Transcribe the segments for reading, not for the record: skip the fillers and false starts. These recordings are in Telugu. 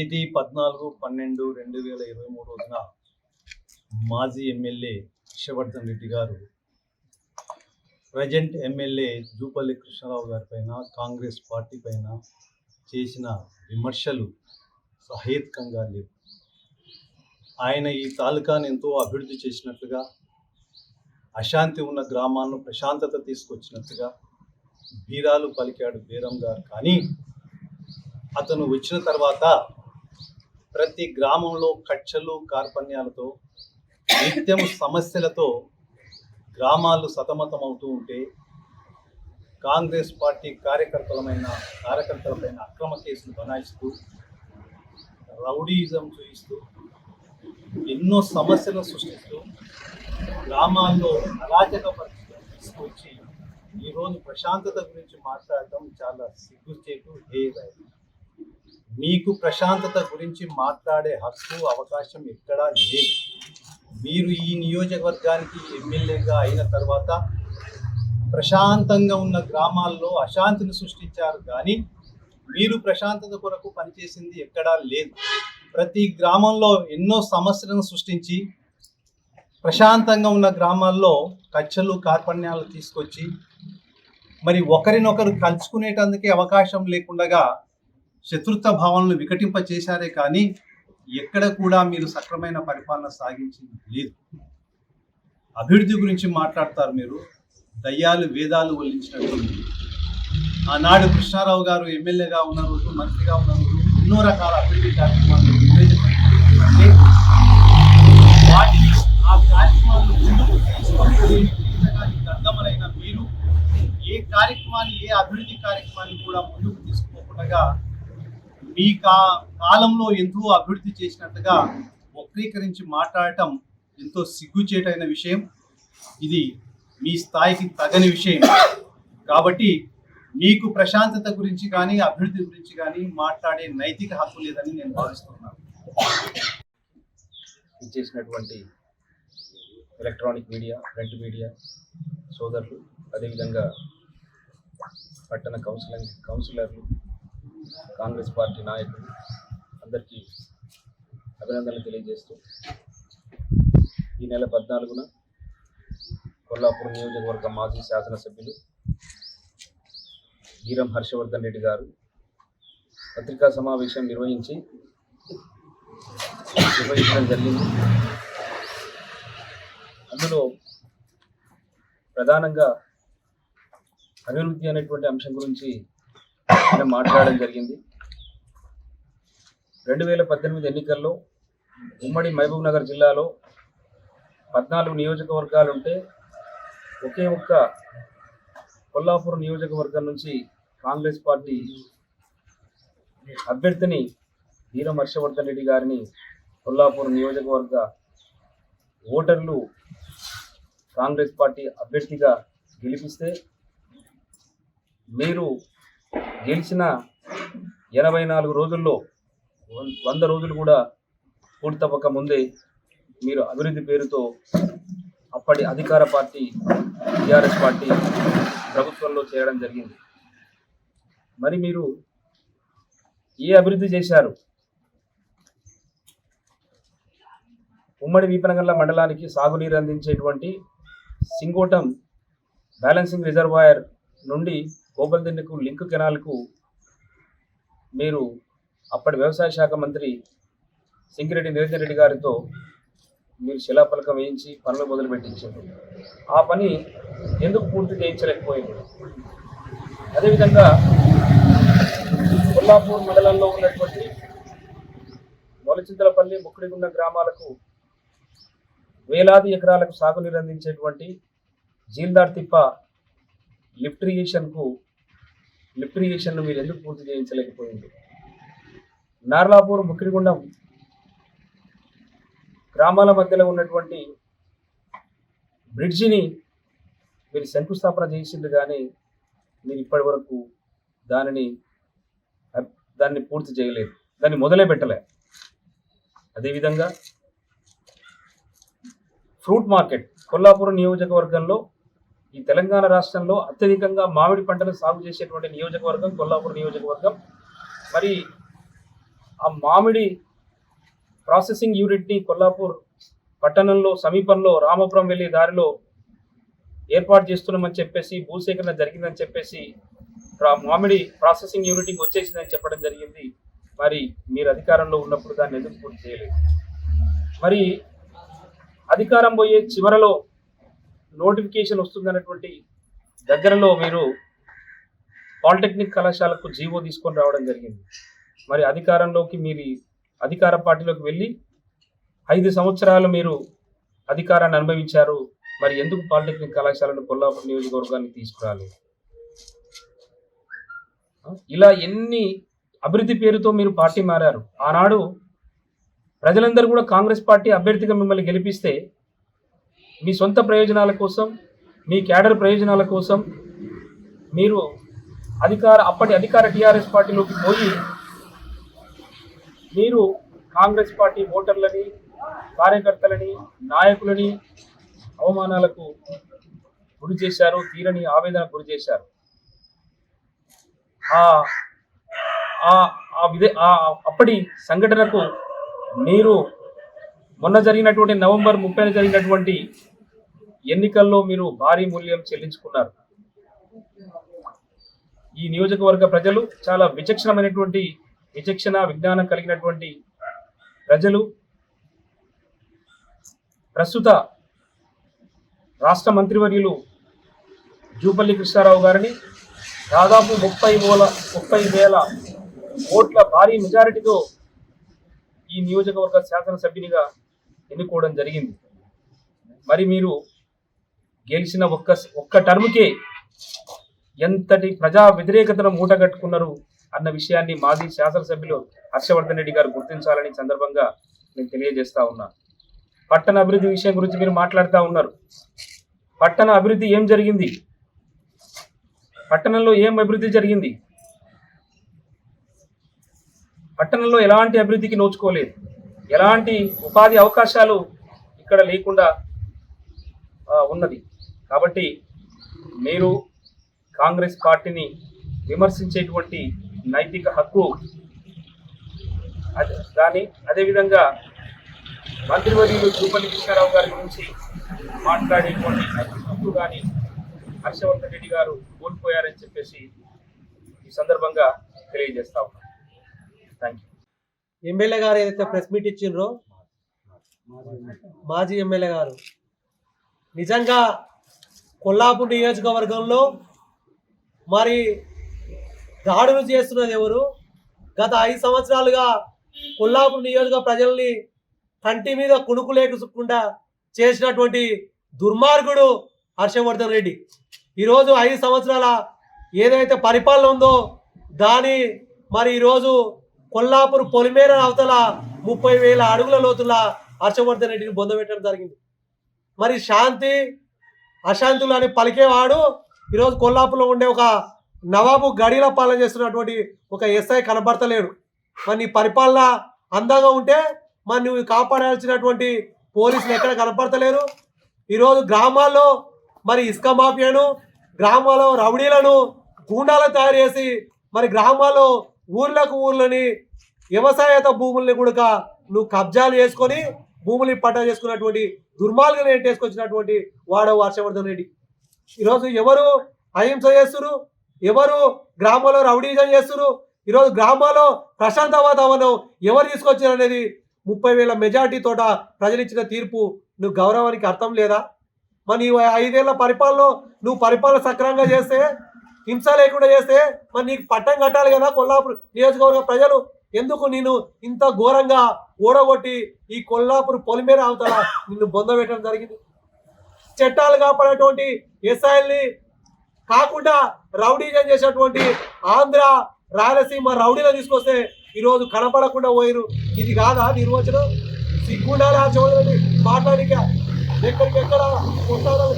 తేదీ 14/12/2023 రోజున మాజీ ఎమ్మెల్యే హర్షవర్ధన్ రెడ్డి గారు ప్రజెంట్ ఎమ్మెల్యే జూపల్లి కృష్ణారావు గారి పైన కాంగ్రెస్ పార్టీ పైన చేసిన విమర్శలు సహేతుకంగా లేవు. ఆయన ఈ తాలూకాను ఎంతో అభివృద్ధి చేసినట్లుగా, అశాంతి ఉన్న గ్రామాలను ప్రశాంతత తీసుకొచ్చినట్టుగా బీరాలు పలికాడు బీరం గారు. కానీ అతను వచ్చిన తర్వాత ప్రతి గ్రామంలో కక్షలు కార్పణ్యాలతో నిత్యం సమస్యలతో గ్రామాలు సతమతమవుతూ ఉంటే కాంగ్రెస్ పార్టీ కార్యకర్తలపైన అక్రమ కేసులు బనాయిస్తూ రౌడీయిజం చూపిస్తూ ఎన్నో సమస్యలను సృష్టిస్తూ గ్రామాల్లో అరాచక పరిస్థితులను తీసుకొచ్చి ఈరోజు ప్రశాంతత గురించి మాట్లాడటం చాలా సిగ్గుచేటు హేయమైంది. మీకు ప్రశాంతత గురించి మాట్లాడే హక్కు అవకాశం ఎక్కడా లేదు. మీరు ఈ నియోజకవర్గానికి ఎమ్మెల్యేగా అయిన తర్వాత ప్రశాంతంగా ఉన్న గ్రామాల్లో అశాంతిని సృష్టించారు, కానీ మీరు ప్రశాంతత కొరకు పనిచేసింది ఎక్కడా లేదు. ప్రతి గ్రామంలో ఎన్నో సమస్యలను సృష్టించి ప్రశాంతంగా ఉన్న గ్రామాల్లో కచ్చలు కార్పణ్యాలు తీసుకొచ్చి మరి ఒకరినొకరు కలుసుకునేటందుకే అవకాశం లేకుండా శత్రుత్వ భావనలు వికటింప చేశారే, కానీ ఎక్కడ కూడా మీరు సక్రమైన పరిపాలన సాగించింది లేదు. అభివృద్ధి గురించి మాట్లాడతారు మీరు, దయ్యాలు వేదాలు వల్లించినట్టు. ఆనాడు కృష్ణారావు గారు ఎమ్మెల్యేగా ఉన్న రోజు, మంత్రిగా ఉన్న రోజు ఎన్నో రకాల అభివృద్ధి కార్యక్రమాలు నిర్వహించే వాటిని ఆ కార్యక్రమాలను ముందుకు తీసుకెళ్ళడానికి అర్థమరైన మీరు ఏ అభివృద్ధి కార్యక్రమాన్ని కూడా ముందుకు తీసుకోకుండా మీ కాలంలో ఎంతో అభివృద్ధి చేసినట్టుగా వక్రీకరించి మాట్లాడటం ఎంతో సిగ్గుచేటైన విషయం. ఇది మీ స్థాయికి తగని విషయం. కాబట్టి మీకు ప్రశాంతత గురించి కానీ అభివృద్ధి గురించి కానీ మాట్లాడే నైతిక హక్కు లేదని నేను భావిస్తున్నాను. ఇచ్చేసినటువంటి ఎలక్ట్రానిక్ మీడియా, ప్రింట్ మీడియా సోదరులు, అదేవిధంగా పట్టణ కౌన్సిలర్లు, కాంగ్రెస్ పార్టీ నాయకులు అందరికీ అభినందనలు తెలియజేస్తూ, ఈ నెల 14న కొల్లాపూర్ నియోజకవర్గ మాజీ శాసనసభ్యులు బీరం హర్షవర్ధన్ రెడ్డి గారు పత్రికా సమావేశం నిర్వహించడం జరిగింది. అందులో ప్రధానంగా అభివృద్ధి అనేటువంటి అంశం గురించి ఆయన మాట్లాడడం జరిగింది. 2018 ఎన్నికల్లో ఉమ్మడి మహబూబ్ నగర్ జిల్లాలో 14 నియోజకవర్గాలుంటే ఒకే ఒక్క కొల్లాపూర్ నియోజకవర్గం నుంచి కాంగ్రెస్ పార్టీ అభ్యర్థిని బీరం హర్షవర్ధన్ రెడ్డి గారిని కొల్లాపూర్ నియోజకవర్గ ఓటర్లు కాంగ్రెస్ పార్టీ అభ్యర్థిగా గెలిపిస్తే మీరు గెలిచిన 84 రోజుల్లో 100 రోజులు కూడా పూర్తవ్వక ముందే మీరు అభివృద్ధి పేరుతో అప్పటి అధికార పార్టీ టీఆర్ఎస్ పార్టీ ప్రభుత్వంలో చేరడం జరిగింది. మరి మీరు ఏ అభివృద్ధి చేశారు? ఉమ్మడి వీపనగల్ల మండలానికి సాగునీరు అందించేటువంటి సింగోటం బ్యాలెన్సింగ్ రిజర్వాయర్ నుండి గోపల్దిన్నకు లింక్ కెనాల్కు మీరు అప్పటి వ్యవసాయ శాఖ మంత్రి సింగిరెడ్డి నిరంజన్ రెడ్డి గారితో మీరు శిలాఫలకం వేయించి పనులు మొదలుపెట్టించారు. ఆ పని ఎందుకు పూర్తి చేయించలేకపోయింది? అదేవిధంగా కొల్లాపూర్ మండలంలో ఉన్నటువంటి మొలచింతలపల్లి, ముక్కిడిగుండ గ్రామాలకు వేలాది ఎకరాలకు సాగునీరు అందించేటువంటి జీల్దార్ తిప్ప లిఫ్ట్ ఇరిగేషన్ను మీరు ఎందుకు పూర్తి చేయించలేకపోయింది? నార్లాపూర్, ముక్కిడిగుండం గ్రామాల మధ్యలో ఉన్నటువంటి బ్రిడ్జిని మీరు శంకుస్థాపన చేసింది, కానీ మీరు ఇప్పటి వరకు దాన్ని పూర్తి చేయలేదు, దాన్ని మొదలే పెట్టలే. అదేవిధంగా ఫ్రూట్ మార్కెట్ కొల్లాపూర్ నియోజకవర్గంలో ఈ తెలంగాణ రాష్ట్రంలో అత్యధికంగా మామిడి పంటను సాగు చేసేటువంటి నియోజకవర్గం కొల్లాపూర్ నియోజకవర్గం. మరి ఆ మామిడి ప్రాసెసింగ్ యూనిట్ని కొల్లాపూర్ పట్టణంలో సమీపంలో రామపురం వెళ్ళే దారిలో ఏర్పాటు చేస్తున్నామని చెప్పేసి భూసేకరణ జరిగిందని చెప్పేసి మామిడి ప్రాసెసింగ్ యూనిట్కి వచ్చేసిందని చెప్పడం జరిగింది. మరి మీరు అధికారంలో ఉన్నప్పుడు దాన్ని ఎందుకు పూర్తి చేయలేదు? మరి అధికారం పోయే చివరలో నోటిఫికేషన్ వస్తుందన్నటువంటి దగ్గరలో మీరు పాలిటెక్నిక్ కళాశాలకు జీవో తీసుకొని రావడం జరిగింది. మరి అధికారంలోకి మీరు అధికార పార్టీలోకి వెళ్ళి 5 సంవత్సరాలు మీరు అధికారాన్ని అనుభవించారు. మరి ఎందుకు పాలిటెక్నిక్ కళాశాలను కొల్లాపూర్ నియోజకవర్గానికి తీసుకురాలేదు? ఇలా ఎన్ని అభివృద్ధి పేరుతో మీరు పార్టీ మారారు. ఆనాడు ప్రజలందరూ కూడా కాంగ్రెస్ పార్టీ అభ్యర్థిగా మిమ్మల్ని గెలిపిస్తే మీ సొంత ప్రయోజనాల కోసం, మీ క్యాడర్ ప్రయోజనాల కోసం మీరు అప్పటి అధికార టీఆర్ఎస్ పార్టీలోకి పోయి మీరు కాంగ్రెస్ పార్టీ ఓటర్లని, కార్యకర్తలని, నాయకులని అవమానాలకు గురి చేశారు, తీరని ఆవేదనకు గురి చేశారు. అప్పటి సంఘటనకు మీరు మొన్న జరిగినటువంటి నవంబర్ 30న జరిగినటువంటి ఎన్నికల్లో మీరు భారీ మూల్యం చెల్లించుకున్నారు. ఈ నియోజకవర్గ ప్రజలు చాలా విచక్షణ విజ్ఞానం కలిగినటువంటి ప్రజలు. ప్రస్తుత రాష్ట్ర మంత్రివర్యులు జూపల్లి కృష్ణారావు గారిని దాదాపు 30,000 ఓట్ల భారీ మెజారిటీతో ఈ నియోజకవర్గ శాసనసభ్యునిగా ఎన్నుకోవడం జరిగింది. మరి మీరు గెలిచిన ఒక్క టర్మ్కే ఎంతటి ప్రజా వ్యతిరేకతను మూటగట్టుకున్నారు అన్న విషయాన్ని మాజీ శాసనసభ్యులు హర్షవర్ధన్ రెడ్డి గారు గుర్తించాలని సందర్భంగా నేను తెలియజేస్తా ఉన్నా. పట్టణ అభివృద్ధి విషయం గురించి మీరు మాట్లాడుతూ ఉన్నారు. పట్టణ అభివృద్ధి ఏం జరిగింది? పట్టణంలో ఏం అభివృద్ధి జరిగింది? పట్టణంలో ఎలాంటి అభివృద్ధికి నోచుకోలేదు. ఎలాంటి ఉపాధి అవకాశాలు ఇక్కడ లేకుండా ఉన్నది. కాబట్టి మీరు కాంగ్రెస్ పార్టీని విమర్శించేటువంటి నైతిక హక్కు కానీ, అదేవిధంగా మంత్రివర్యులు జూపల్లి కృష్ణారావు గారి గురించి మాట్లాడేటువంటి నైతిక హక్కు కానీ హర్షవర్ధన్ రెడ్డి గారు కోల్పోయారని చెప్పేసి ఈ సందర్భంగా తెలియజేస్తా ఉన్నాను. Thank you. ఎమ్మెల్యే గారు ఏదైతే ప్రెస్ మీట్ ఇచ్చిండ్రో, మాజీ ఎమ్మెల్యే గారు, నిజంగా కొల్లాపూర్ నియోజకవర్గంలో మరి దాడులు చేస్తున్నది ఎవరు? గత 5 సంవత్సరాలుగా కొల్లాపూర్ నియోజక ప్రజల్ని కంటి మీద కుణుకు లేకుండా చేసినటువంటి దుర్మార్గుడు హర్షవర్ధన్ రెడ్డి. ఈరోజు 5 సంవత్సరాల ఏదైతే పరిపాలన ఉందో దాని మరి ఈరోజు కొల్లాపూర్ పొలిమేర అవతల 30,000 అడుగుల లోతుల హర్షవర్ధన్ రెడ్డిని బొందబెట్టడం జరిగింది. మరి శాంతి అశాంతులు అని పలికేవాడు ఈరోజు కొల్లాపూర్లో ఉండే ఒక నవాబు గడిల పాలన చేస్తున్నటువంటి ఒక ఎస్ఐ కనబడతలేడు. మరి నీ పరిపాలన అందంగా ఉంటే మరి నువ్వు కాపాడాల్సినటువంటి పోలీసులు ఎక్కడ కనపడతలేరు. ఈరోజు గ్రామాల్లో మరి ఇసుక మాఫియాను, గ్రామాల్లో రౌడీలను, గూండాలను తయారు చేసి మరి గ్రామాల్లో ఊర్లని వ్యవసాయేత భూముల్ని కూడా నువ్వు కబ్జాలు చేసుకొని భూముల్ని పట్టా చేసుకున్నటువంటి దుర్మార్గులు ఏంటేసుకొచ్చినటువంటి వాడవు హర్షవర్ధన్ రెడ్డి. ఈరోజు ఎవరు అహింస చేస్తున్నారు? ఎవరు గ్రామాల్లో రౌడీజం చేస్తున్నారు? ఈరోజు గ్రామాల్లో ప్రశాంత వాతావరణం ఎవరు తీసుకొచ్చారు అనేది 30,000 మెజార్టీ తోట ప్రజలు ఇచ్చిన తీర్పు నువ్వు గౌరవానికి అర్థం లేదా? మరి నీ 5 ఏళ్ల పరిపాలనలో నువ్వు పరిపాలన సక్రమంగా చేస్తే, హింస లేకుండా చేస్తే మరి నీకు పట్టం కట్టాలి కదా కొల్లాపూర్ నియోజకవర్గ ప్రజలు. ఎందుకు నేను ఇంత ఘోరంగా ఓడగొట్టి ఈ కొల్లాపూర్ పొలిమేర అవతల నిన్ను బొందబెట్టడం జరిగింది? చట్టాలు కాపాడేటువంటి ఎస్ఐల్ని కాకుండా రౌడీజం చేసేటువంటి ఆంధ్ర రాయలసీమ రౌడీలను తీసుకొస్తే ఈరోజు కనపడకుండా పోయిరు. ఇది కాదా నిర్వచనం? సిగ్గుండాలి హర్షవర్ధన్ మాట్లాడిక ఎక్కడికెక్కడ కొట్లాడలు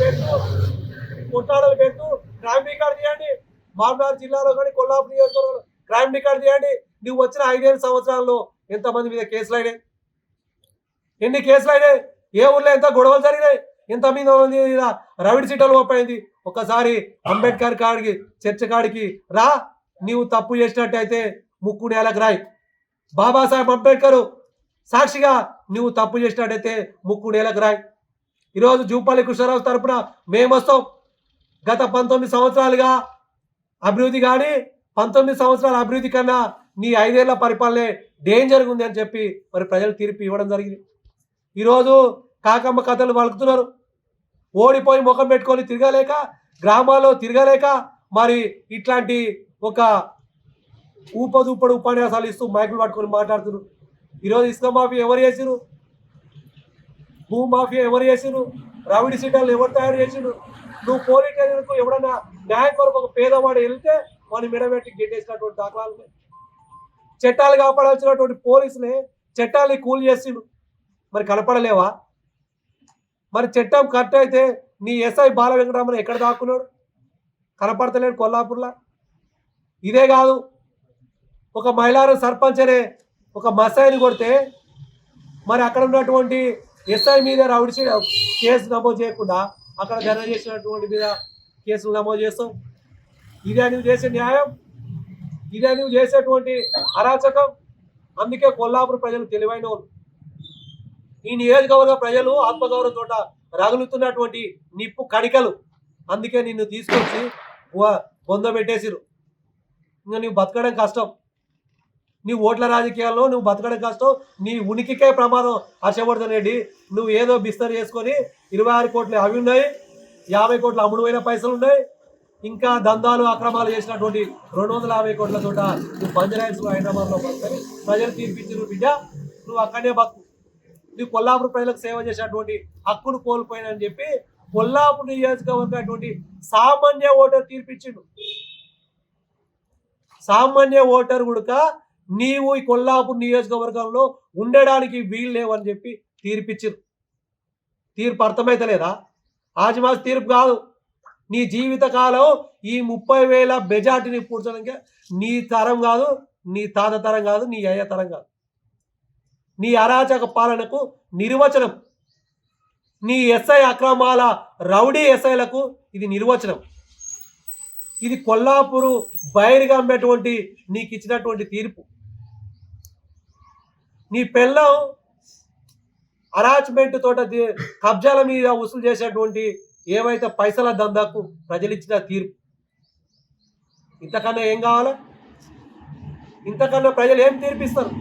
పెడుతూ క్రైమ్ రికార్డు తీయండి. మామనార్ జిల్లాలో కానీ కొల్లాపూర్ నియోజకవర్గంలో క్రైమ్ రికార్డు తీయండి. నువ్వు వచ్చిన 5 సంవత్సరాల్లో ఎంతమంది మీద కేసులు అయినాయి? ఎన్ని కేసులు అయినాయి? ఏ ఊర్లో ఎంత గొడవలు జరిగినాయి? ఎంతమంది మీద రవిడి సీటలు ఒప్పైంది? ఒకసారి అంబేద్కర్ కాడికి చర్చ కాడికి రా. నీవు తప్పు చేసినట్టయితే ముక్కు నేలకు రాయి. బాబాసాహెబ్ అంబేద్కర్ సాక్షిగా నువ్వు తప్పు చేసినట్టయితే ముక్కు నేలకు రాయి. ఈరోజు జూపల్లి కృష్ణారావు తరపున మేము వస్తాం. గత 19 సంవత్సరాలుగా అభివృద్ధి కానీ 19 సంవత్సరాల అభివృద్ధి కన్నా నీ 5 ఏళ్ల పరిపాలనే డేంజర్గా ఉంది అని చెప్పి మరి ప్రజలు తీర్పు ఇవ్వడం జరిగింది. ఈరోజు కాకమ్మ కథలు వలుకుతున్నారు. ఓడిపోయి ముఖం పెట్టుకొని తిరగలేక, గ్రామాల్లో తిరగలేక మరి ఇట్లాంటి ఒక ఊపదూపడు ఉపన్యాసాలు ఇస్తూ మైకులు పట్టుకొని మాట్లాడుతున్నారు. ఈరోజు ఇసుక మాఫియా ఎవరు చేసిరు? భూ మాఫియా ఎవరు చేసిరు? రౌడీ సీటాలు ఎవరు తయారు చేసిరు? నువ్వు పోలీస్ స్టేషన్కు ఎవడన్నా న్యాయం కొరకు ఒక పేదవాడు వెళ్తే వాడిని మెడబెట్టి గెట్టేసినటువంటి దాఖలాలు ఉన్నాయి. చట్టాలు కాపాడాల్సినటువంటి పోలీసులే చట్టాలని కూల్ చేసిండు. మరి కనపడలేవా? మరి చట్టం కరెక్ట్ అయితే నీ ఎస్ఐ బాల వెంకటరామన్ ఎక్కడ దాక్కున్నాడు? కనపడతలేడు కొల్లాపూర్లో. ఇదే కాదు, ఒక మహిళాను సర్పంచ్ అనే ఒక మసాయిని కొడితే మరి అక్కడ ఉన్నటువంటి ఎస్ఐ మీద రౌడీ కేసు నమోదు చేయకుండా అక్కడ ధర్నా చేసినటువంటి మీద కేసులు నమోదు చేస్తాం. ఇదే నువ్వు చేసే న్యాయం? ఇదే నువ్వు చేసేటువంటి అరాచకం? అందుకే కొల్లాపూర్ ప్రజలు తెలివైన వాళ్ళు. ఈ నియోజకవర్గ ప్రజలు ఆత్మగౌరవంతో రగులుతున్నటువంటి నిప్పు కణికలు. అందుకే నిన్ను తీసుకొచ్చి బొంద పెట్టేసిరు. ఇంకా నువ్వు బతకడం కష్టం. నీ ఓట్ల రాజకీయాల్లో నువ్వు బతకడం కష్టం. నీ ఉనికికే ప్రమాదం. హర్షవర్ధన్ రెడ్డి, నువ్వు ఏదో బిస్తర్ చేసుకొని 26 కోట్లు అవి ఉన్నాయి, 50 కోట్ల అమ్ముడు పోయిన పైసలు ఉన్నాయి, ఇంకా దందాలు అక్రమాలు చేసినటువంటి 250 కోట్ల తోట నువ్వు బంజరాయిల్స్ హైదరాబాద్లో బతుకొని ప్రజలు తీర్పిచ్చిన బిడ్డ. నువ్వు అక్కడనే బతుకు. నువ్వు కొల్లాపూర్ ప్రజలకు సేవ చేసినటువంటి హక్కును కోల్పోయినని చెప్పి కొల్లాపూర్ నియోజకవర్గటువంటి సామాన్య ఓటర్ తీర్పిచ్చిండు. సామాన్య ఓటర్ కూడా నీవు ఈ కొల్లాపూర్ నియోజకవర్గంలో ఉండడానికి వీలు లేవని చెప్పి తీర్పిచ్చింది. తీర్పు అర్థమైతలేదా? ఆజమాజ్ తీర్పు కాదు. నీ జీవితకాలం ఈ 30,000 మెజార్టీని పూడ్చడానికి నీ తరం కాదు, నీ తాత తరం కాదు, నీ అయ్య తరం కాదు. నీ అరాచక పాలనకు నిర్వచనం. నీ ఎస్ఐ అక్రమాల రౌడీ ఎస్ఐలకు ఇది నిర్వచనం. ఇది కొల్లాపూరు బైరిగమ్మేటువంటి నీకు ఇచ్చినటువంటి తీర్పు. నీ పెళ్ళం అరాచ్మెంట్ తోట కబ్జాల మీద వసూలు చేసేటువంటి ఏవైతే పైసల దందాకు ప్రజలు ఇచ్చిన తీర్పు. ఇంతకన్నా ఏం కావాలా? ఇంతకన్నా ప్రజలు ఏం తీర్పిస్తారు?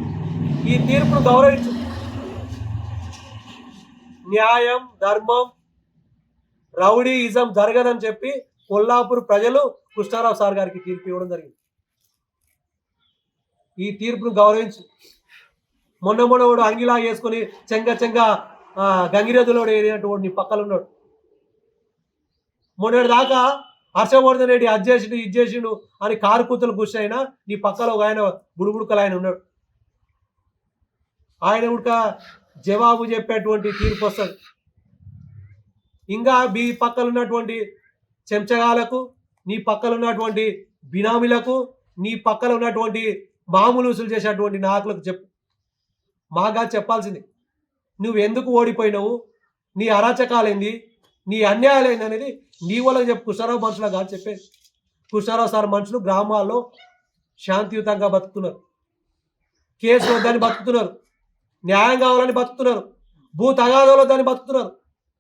ఈ తీర్పును గౌరవించు. న్యాయం, ధర్మం, రౌడీయిజం జరగదని చెప్పి కొల్లాపూర్ ప్రజలు కృష్ణారావు సార్ గారికి తీర్పు ఇవ్వడం జరిగింది. ఈ తీర్పును గౌరవించు. మొన్నవాడు అంగిలా వేసుకొని చెంగ గంగిరెద్దులోడు ఏరినటువంటి నీ పక్కన ఉన్నాడు. మొన్నటి దాకా హర్షవర్ధన్ రెడ్డి అది చేసిండు ఇది చేసిండు అని కారు కూతులు గుషి అయినా నీ పక్కలో ఒక ఆయన బుడుబుడుకలు ఆయన ఉన్నాడు. ఆయన ఉడక జవాబు చెప్పేటువంటి తీర్పు వస్తుంది. ఇంకా మీ పక్కన ఉన్నటువంటి చెంచగాలకు, నీ పక్కన ఉన్నటువంటి బినామీలకు, నీ పక్కన ఉన్నటువంటి మామూలు వసూలు చేసేటువంటి నాయకులకు చెప్పు. మాగా చెప్పాల్సింది నువ్వు ఎందుకు ఓడిపోయినావు, నీ అరాచకాలేంది, నీ అన్యాయాలు ఏంది అనేది నీ వాళ్ళకి చెప్పు. కృష్ణారావు మనుషులకు కాదు చెప్పేది. కృష్ణారావు సార్ మనుషులు గ్రామాల్లో శాంతియుతంగా బతుకుతున్నారు. కేసు వద్దని బతుకుతున్నారు. న్యాయం కావాలని బతుకుతున్నారు. భూ తగాదాలు వద్దని బతుకుతున్నారు.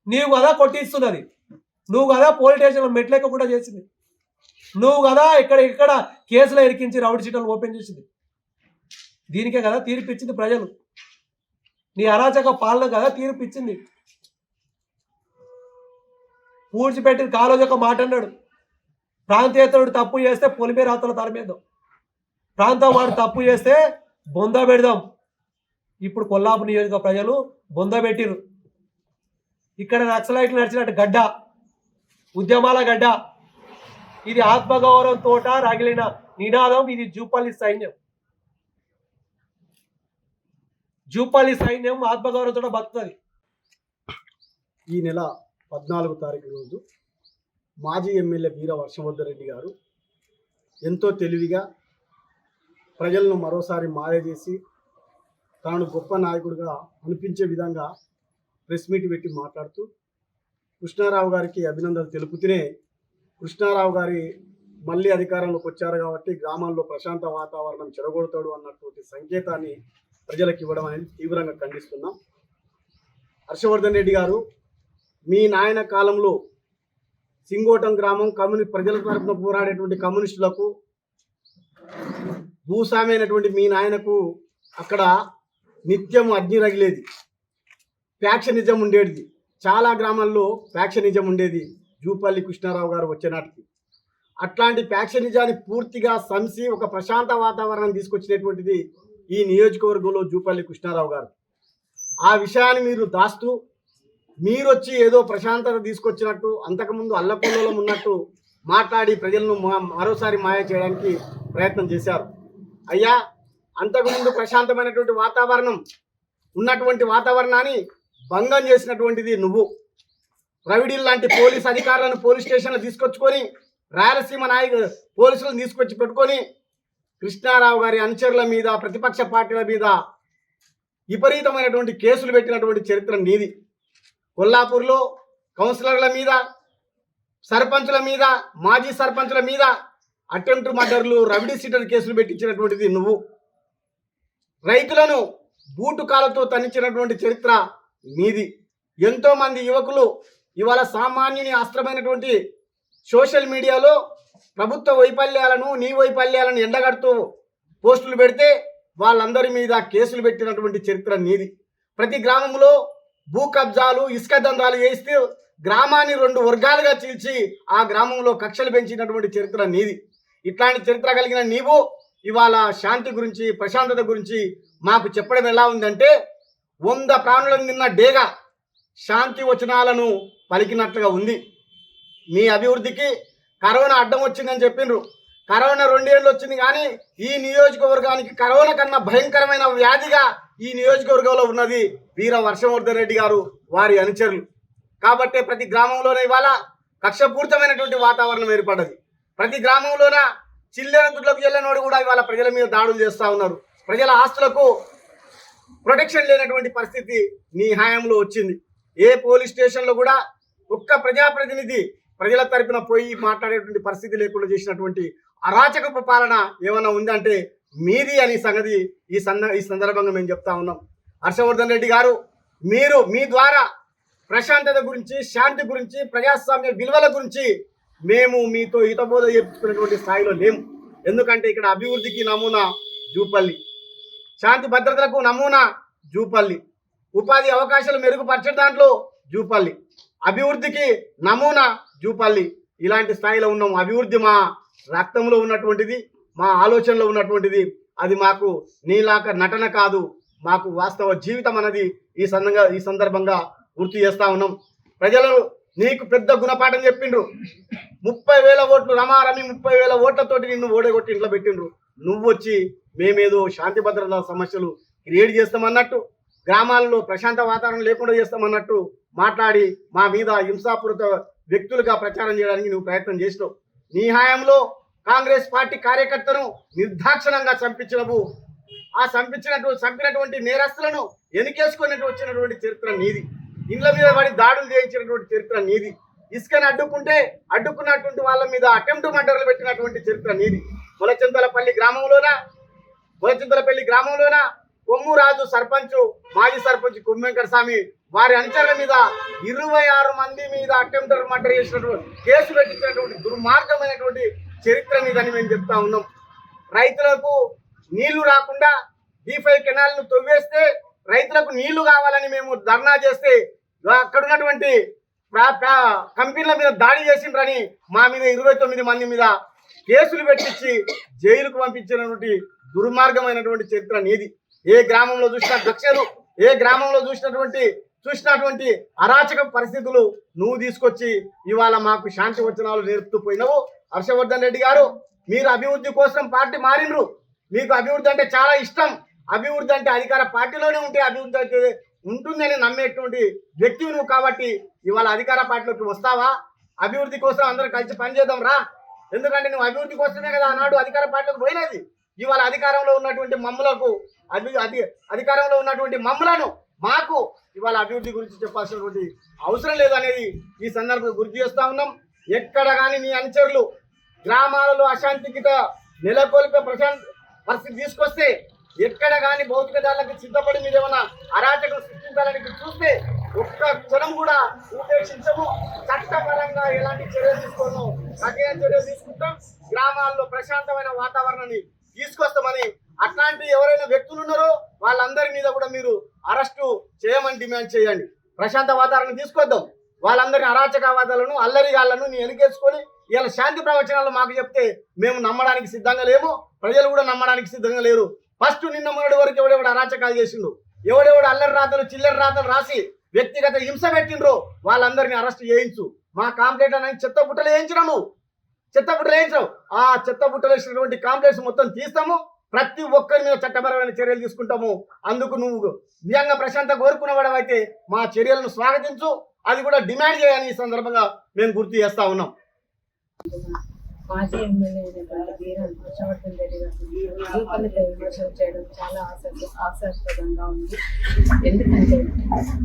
నీవు కదా కొట్టిస్తున్నది. నువ్వు కదా పోలీస్ స్టేషన్లో మెట్లెక్క కూడా చేసింది. నువ్వు కదా ఇక్కడ కేసులో ఇరికించి రౌడీ షీట్లను ఓపెన్ చేసింది. దీనికే కదా తీర్పు ఇచ్చింది ప్రజలు. నీ అరాచక పాలన కదా తీర్పు ఇచ్చింది. పూడ్చిపెట్టిన కాలేజ్ ఒక మాట అన్నాడు, ప్రాంతీయతడు తప్పు చేస్తే పొలిమే రాతల తరమేద్దాం, ప్రాంతం వాడు తప్పు చేస్తే బొంద పెడదాం. ఇప్పుడు కొల్లాపూర్ నియోజక ప్రజలు బొంద పెట్టిరు. ఇక్కడ నక్సలైట్లు నడిచినట్టు గడ్డ, ఉద్యమాల గడ్డ. ఇది ఆత్మగౌరవంతో రగిలిన నినాదం. ఇది జూపల్లి సైన్యం. జూపల్లి సైన్యం ఆత్మగౌరవంతో బతుకుతుంది. ఈ నెల 14వ తారీఖు రోజు మాజీ ఎమ్మెల్యే వీర వర్షవర్ధన్ రెడ్డి గారు ఎంతో తెలివిగా ప్రజలను మరోసారి మాయ చేసి తాను గొప్ప నాయకుడిగా అనిపించే విధంగా ప్రెస్ మీట్ పెట్టి మాట్లాడుతూ కృష్ణారావు గారికి అభినందనలు తెలుపుతూనే కృష్ణారావు గారి మళ్ళీ అధికారంలోకి వచ్చారు కాబట్టి గ్రామాల్లో ప్రశాంత వాతావరణం చెడగొడతాడు అన్నటువంటి సంకేతాన్ని ప్రజలకు ఇవ్వడం అనేది తీవ్రంగా ఖండిస్తున్నాం. హర్షవర్ధన్ రెడ్డి గారు, మీ నాయన కాలంలో సింగోటం గ్రామం ప్రజల తరఫున పోరాడేటువంటి కమ్యూనిస్టులకు, భూస్వామి అయినటువంటి మీ నాయనకు అక్కడ నిత్యం అగ్ని రగిలేది, ఫ్యాక్షనిజం ఉండేది. చాలా గ్రామాల్లో ఫ్యాక్షనిజం ఉండేది జూపల్లి కృష్ణారావు గారు వచ్చే నాటికి. అట్లాంటి ఫ్యాక్షనిజాన్ని పూర్తిగా సంసి ఒక ప్రశాంత వాతావరణం తీసుకొచ్చినటువంటిది ఈ నియోజకవర్గంలో జూపల్లి కృష్ణారావు గారు. ఆ విషయాన్ని మీరు దాస్తూ మీరు వచ్చి ఏదో ప్రశాంతత తీసుకొచ్చినట్టు, అంతకుముందు అల్లకొల్లోలం ఉన్నట్టు మాట్లాడి ప్రజలను మరోసారి మాయ చేయడానికి ప్రయత్నం చేశారు. అయ్యా, అంతకుముందు ప్రశాంతమైనటువంటి వాతావరణం ఉన్నటువంటి వాతావరణాన్ని భంగం చేసినటువంటిది నువ్వు. ప్రవిడీల్ లాంటి పోలీస్ అధికారులను పోలీస్ స్టేషన్లో తీసుకొచ్చుకొని, రాయలసీమ పోలీసులను తీసుకొచ్చి పెట్టుకొని కృష్ణారావు గారి అనుచరుల మీద, ప్రతిపక్ష పార్టీల మీద విపరీతమైనటువంటి కేసులు పెట్టినటువంటి చరిత్ర నీది. కొల్లాపూర్లో కౌన్సిలర్ల మీద, సర్పంచుల మీద, మాజీ సర్పంచుల మీద అటెంప్ట్ మర్డర్లు, రవిడీ సీటర్ కేసులు పెట్టించినటువంటిది నువ్వు. రైతులను బూటు కాలతో తన్నించినటువంటి చరిత్ర నీది. ఎంతోమంది యువకులు ఇవాళ సామాన్యుని అస్త్రమైనటువంటి సోషల్ మీడియాలో ప్రభుత్వ వైఫల్యాలను, నీ వైఫల్యాలను ఎండగడుతూ పోస్టులు పెడితే వాళ్ళందరి మీద కేసులు పెట్టినటువంటి చరిత్ర నీది. ప్రతి గ్రామంలో భూ కబ్జాలు, ఇసుక దందాలు చేస్తూ గ్రామాన్ని 2 వర్గాలుగా చీల్చి ఆ గ్రామంలో కక్షలు పెంచినటువంటి చరిత్ర నీది. ఇట్లాంటి చరిత్ర కలిగిన నీవు ఇవాళ శాంతి గురించి, ప్రశాంతత గురించి మాకు చెప్పడం ఎలా ఉందంటే 100 ప్రాణులను నిన్న డేగా శాంతి వచనాలను పలికినట్లుగా ఉంది. మీ అభివృద్ధికి కరోనా అడ్డం వచ్చిందని చెప్పిండ్రు. కరోనా 2 ఏళ్ళు వచ్చింది, కానీ ఈ నియోజకవర్గానికి కరోనా కన్నా భయంకరమైన వ్యాధిగా ఈ నియోజకవర్గంలో ఉన్నది వీర వర్షవర్ధన్ రెడ్డి గారు, వారి అనుచరులు. కాబట్టి ప్రతి గ్రామంలోనే ఇవాళ కక్షపూరితమైనటువంటి వాతావరణం ఏర్పడ్డది. ప్రతి గ్రామంలోన చిల్లర దుడ్లకు చెల్లనోడు కూడా ఇవాళ ప్రజల మీద దాడులు చేస్తూ ఉన్నారు. ప్రజల ఆస్తులకు ప్రొటెక్షన్ లేనటువంటి పరిస్థితి నీ హయాంలో వచ్చింది. ఏ పోలీస్ స్టేషన్లో కూడా ఒక్క ప్రజాప్రతినిధి ప్రజల తరపున పోయి మాట్లాడేటువంటి పరిస్థితి లేకుండా చేసినటువంటి అరాచకపు పాలన ఏమైనా ఉందంటే మీది అని సంగతి ఈ సందర్భంగా మేము చెప్తా ఉన్నాం. హర్షవర్ధన్ రెడ్డి గారు, మీరు మీ ద్వారా ప్రశాంతత గురించి, శాంతి గురించి, ప్రజాస్వామ్య విలువల గురించి మేము మీతో హితబోధ చెప్పుకునేటువంటి స్థాయిలో లేము. ఎందుకంటే ఇక్కడ అభివృద్ధికి నమూనా జూపల్లి, శాంతి భద్రతలకు నమూనా జూపల్లి, ఉపాధి అవకాశాలు మెరుగుపరచే దాంట్లో జూపల్లి, అభివృద్ధికి నమూనా జూపల్లి. ఇలాంటి స్థాయిలో ఉన్నాం. అభివృద్ధి మా రక్తంలో ఉన్నటువంటిది, మా ఆలోచనలో ఉన్నటువంటిది. అది మాకు నీలాక నటన కాదు, మాకు వాస్తవ జీవితం అన్నది ఈ సందర్భంగా గుర్తు చేస్తా ఉన్నాం. ప్రజలు నీకు పెద్ద గుణపాఠం చెప్పిండ్రు. 30,000 ఓట్లు రమారమి 30,000 ఓట్లతోటి నిన్ను ఓడగొట్టి ఇంట్లో పెట్టిండ్రు. నువ్వు వచ్చి మేమేదో శాంతి భద్రతా సమస్యలు క్రియేట్ చేస్తామన్నట్టు, గ్రామాల్లో ప్రశాంత వాతావరణం లేకుండా చేస్తామన్నట్టు మాట్లాడి మా మీద హింసాపూరిత వ్యక్తులుగా ప్రచారం చేయడానికి నువ్వు ప్రయత్నం చేసినావు. నీ హయాంలో కాంగ్రెస్ పార్టీ కార్యకర్తను నిర్దాక్షిణంగా చంపించినవు. ఆ చంపినటువంటి నేరస్తులను ఎనికేసుకుని వచ్చినటువంటి చరిత్ర నీది. ఇండ్ల మీద పడి దాడులు చేయించినటువంటి చరిత్ర నీది. ఇసుకని అడ్డుకున్నటువంటి వాళ్ళ మీద అటెంప్ట్ మర్డర్లు పెట్టినటువంటి చరిత్ర నీది. మొలచింతలపల్లి గ్రామంలోన కొమ్మురాజు సర్పంచ్, మాజీ సర్పంచ్ కుమ్మెంకర్ స్వామి, వారి అనుచరుల మీద 26 మంది మీద అటెంప్ట్ మర్డర్ చేసినటువంటి కేసు పెట్టించినటువంటి దుర్మార్గమైనటువంటి చరిత్ర నీదని మేము చెప్తా ఉన్నాం. రైతులకు నీళ్లు రాకుండా D5 కెనాల్ను తవ్వేస్తే రైతులకు నీళ్లు కావాలని మేము ధర్నా చేస్తే అక్కడ ఉన్నటువంటి కంపెనీల మీద దాడి చేసిండ్రని మా మీద 29 మంది మీద కేసులు పెట్టించి జైలుకు పంపించినటువంటి దుర్మార్గమైనటువంటి చరిత్ర నీది. ఏ గ్రామంలో చూసిన దక్షలు, ఏ గ్రామంలో చూసినటువంటి అరాచక పరిస్థితులు నువ్వు తీసుకొచ్చి ఇవాళ మాకు శాంతి వచనాలు నేర్పుతూ పోయినావు. హర్షవర్ధన్ రెడ్డి గారు, మీరు అభివృద్ధి కోసం పార్టీ మారినరు. మీకు అభివృద్ధి అంటే చాలా ఇష్టం. అభివృద్ధి అంటే అధికార పార్టీలోనే ఉంటే అభివృద్ధి అయితే ఉంటుందని నమ్మేటువంటి వ్యక్తివి నువ్వు. కాబట్టి ఇవాళ అధికార పార్టీలోకి వస్తావా? అభివృద్ధి కోసం అందరూ కలిసి పనిచేద్దాం రా. ఎందుకంటే నువ్వు అభివృద్ధి కోసమే కదా ఆనాడు అధికార పార్టీలోకి పోయినది. ఇవాళ అధికారంలో ఉన్నటువంటి మమ్మలను మాకు ఇవాళ అభివృద్ధి గురించి చెప్పాల్సినటువంటి అవసరం లేదనేది ఈ సందర్భంగా గుర్తు చేస్తా ఉన్నాం. ఎక్కడ కానీ నీ అనుచరులు గ్రామాలలో అశాంతి గిట నెలకొల్పే పరిస్థితి తీసుకొస్తే ఎక్కడ కానీ భౌతిక దాడులకు సిద్ధపడి మీరు ఏమైనా అరాచకం సృష్టించాలని చూస్తే ఒక్క క్షణం కూడా ఉపేక్షించము. చట్టపరంగా ఎలాంటి చర్యలు తీసుకోను, కఠిన చర్యలు తీసుకుంటాం. గ్రామాల్లో ప్రశాంతమైన వాతావరణాన్ని తీసుకొస్తామని, అట్లాంటి ఎవరైనా వ్యక్తులు ఉన్నారో వాళ్ళందరి మీద కూడా మీరు అరెస్టు చేయమని డిమాండ్ చేయండి. ప్రశాంత వాతావరణం తీసుకొద్దాం. వాళ్ళందరినీ అరాచకవాదాలను అల్లరిగాళ్లను నీ వెనుకేసుకొని ఇలా శాంతి ప్రవచనాలు మాకు చెప్తే మేము నమ్మడానికి సిద్ధంగా లేము, ప్రజలు కూడా నమ్మడానికి సిద్ధంగా లేరు. ఫస్ట్ నిన్న మొన్నటి వరకు ఎవడెవడు అరాచకాలు చేసిండు, ఎవడెవడు అల్లరి రాతలు చిల్లరి రాతలు రాసి వ్యక్తిగత హింస పెట్టిండ్రో వాళ్ళందరినీ అరెస్ట్ చేయించు. మా కాంప్లైంట్ అనేది చెత్త బుట్టలు వేయించినావు, నువ్వు చెత్త బుట్టలు వేయించావు. ఆ చెత్త బుట్టలు వేసినటువంటి కాంప్లైంట్స్ మొత్తం తీస్తాము. ప్రతి ఒక్కరి మీద చట్టపరమైన చర్యలు తీసుకుంటాము. అందుకు నువ్వు నిజంగా ప్రశాంత కోరుకున్నవాడవైతే మా చర్యలను స్వాగతించు, అది కూడా డిమాండ్ చేయాలని ఈ సందర్భంగా మేము గుర్తు చేస్తా ఉన్నాం. మాజీ ఎమ్మెల్యే అయినటువంటి వీర హర్షవర్ధన్ రెడ్డి గారు రూపాయలతో విమర్శలు చేయడం చాలా ఆశాస్పదంగా ఉంది. ఎందుకంటే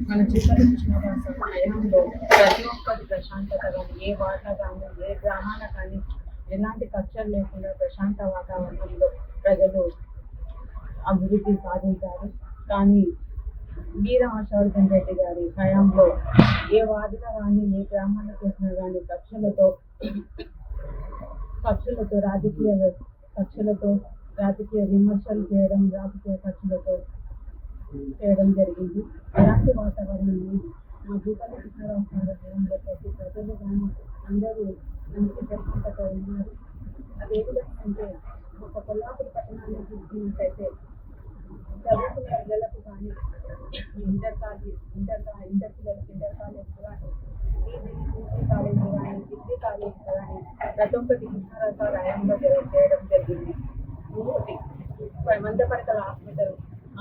మన చుట్టాల కృష్ణరాజు హయాంలో ప్రతి ఒక్కరి ప్రశాంతత కానీ, ఏ వార్త కానీ, ఏ గ్రామాల కానీ ఎలాంటి కక్షలు లేకుండా ప్రశాంత వాతావరణంలో ప్రజలు అభివృద్ధి సాధించారు. కానీ వీర హర్షవర్ధన్ రెడ్డి గారి హయాంలో ఏ వార్డులో కానీ, ఏ గ్రామాలకు వచ్చినా కానీ కక్షలతో రాజకీయ విమర్శలు చేయడం, రాజకీయ కక్షలతో చేయడం జరిగింది. అలాంటి వాతావరణాన్ని మా జూపల్లి కృష్ణారావు గారి హయాంలో ప్రతి ప్రజలు కానీ అందరూ మంచి ప్రశాంతత ఉన్నారు. అది ఏ విధంగా అంటే ఒక కొల్లాపూర్ పట్టణాన్ని చూసుకున్నట్టయితే చదువుకున్న పిల్లలకు కానీ, ఇంటర్ పిల్లలకు ఇంటర్ కాలేజ్ కానీ, పీజీ కాలేజీ కానీ, డిగ్రీ కాలేజ్ కానీ ప్రతి ఒక్కటి కృష్ణారావు సార్ హయాంలో చేయడం జరిగింది. ఇంకోటి మందపడకల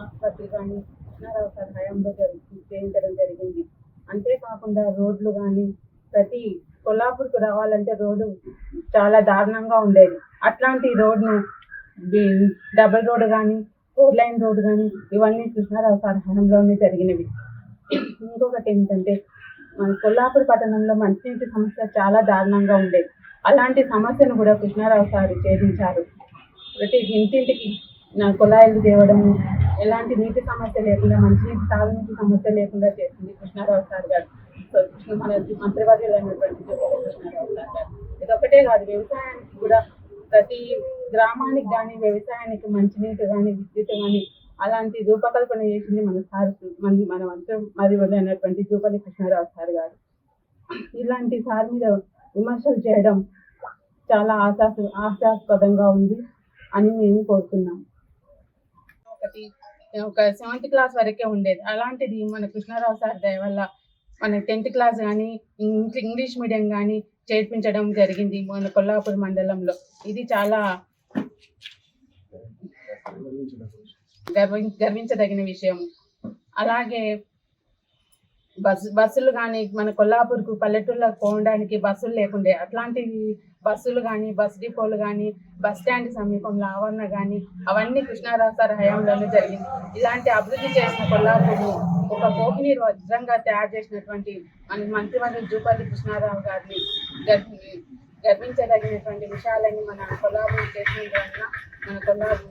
ఆసుపత్రి కానీ కృష్ణారావు సార్ హయాంలో చేయించడం జరిగింది. అంతేకాకుండా రోడ్లు కానీ, ప్రతి కొల్లాపూర్కు రావాలంటే రోడ్డు చాలా దారుణంగా ఉండేది. అట్లాంటి రోడ్ను డబుల్ రోడ్ కానీ, 4 లైన్ రోడ్ కానీ ఇవన్నీ కృష్ణారావు సార్ హయాంలోనే జరిగినవి. ఇంకొకటి ఏంటంటే మన కొల్లాపూర్ పట్టణంలో మంచినీటి సమస్య చాలా దారుణంగా ఉండేది. అలాంటి సమస్యను కూడా కృష్ణారావు సార్ ఛేదించారు. ప్రతి ఇంటింటికి కుళాయిలు తేవడము, ఎలాంటి నీటి సమస్య లేకుండా, మంచినీటి తాగునీటి సమస్య లేకుండా చేసింది కృష్ణారావు సార్ గారు. మన మంత్రివర్యులైనటువంటి కృష్ణారావు సార్ గారు. ఇదొకటే కాదు, వ్యవసాయానికి కూడా ప్రతి గ్రామానికి కానీ, వ్యవసాయానికి మంచినీటి కానీ, విద్యుత్ కానీ అలాంటి రూపకల్పన చేసింది మన సార్, మన మంత్రి అయినటువంటి జూపల్లి కృష్ణారావు సార్ గారు. ఇలాంటి సార్ మీద విమర్శలు చేయడం చాలా ఆశాస్పదంగా ఉంది అని మేము కోరుతున్నాం. ఒక 7th క్లాస్ వరకే ఉండేది. అలాంటిది మన కృష్ణారావు సార్ దయ వల్ల మన 10th క్లాస్ కానీ, ఇంగ్లీష్ మీడియం కానీ చేర్పించడం జరిగింది మన కొల్లాపూర్ మండలంలో. ఇది చాలా గర్వించదగిన విషయం. అలాగే బస్సులు కానీ, మన కొల్లాపూర్కు పల్లెటూళ్ళకు పోవడానికి బస్సులు లేకుండే. అట్లాంటి బస్సులు కానీ, బస్ డిపోలు కానీ, బస్ స్టాండ్ సమీపంలో ఆవరణ కానీ అవన్నీ కృష్ణారావు సార్ హయాంలోనే జరిగింది. ఇలాంటి అభివృద్ధి చేసిన కొల్లాపూర్ను ఒక కోహినీరు వజ్రంగా తయారు చేసినటువంటి మన మంత్రివర్యులు జూపల్లి కృష్ణారావు గారిని గర్వించదగినటువంటి విషయాలన్నీ మన కొల్లాపూర్ చేసినందువలన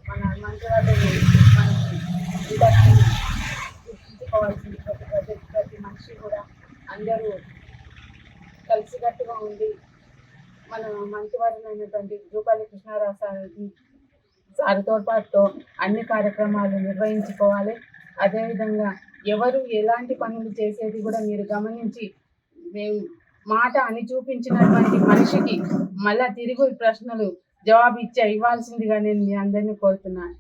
మన మంత్రివర్యులు మనం గుర్తుంచుకోవాల్సింది. ప్రతి మనిషి కూడా అందరూ కలిసికట్టుగా ఉండి మన మంత్రివర్యులైనటువంటి జూపల్లి కృష్ణారావు సార్ తోడ్పాటుతో అన్ని కార్యక్రమాలు నిర్వహించుకోవాలి. అదేవిధంగా ఎవరు ఎలాంటి పనులు చేసేది కూడా మీరు గమనించి, మేము మాట అని చూపించినటువంటి మనిషికి మళ్ళా తిరిగి ప్రశ్నలు జవాబు ఇవ్వాల్సిందిగా నేను మీ అందరినీ కోరుతున్నాను.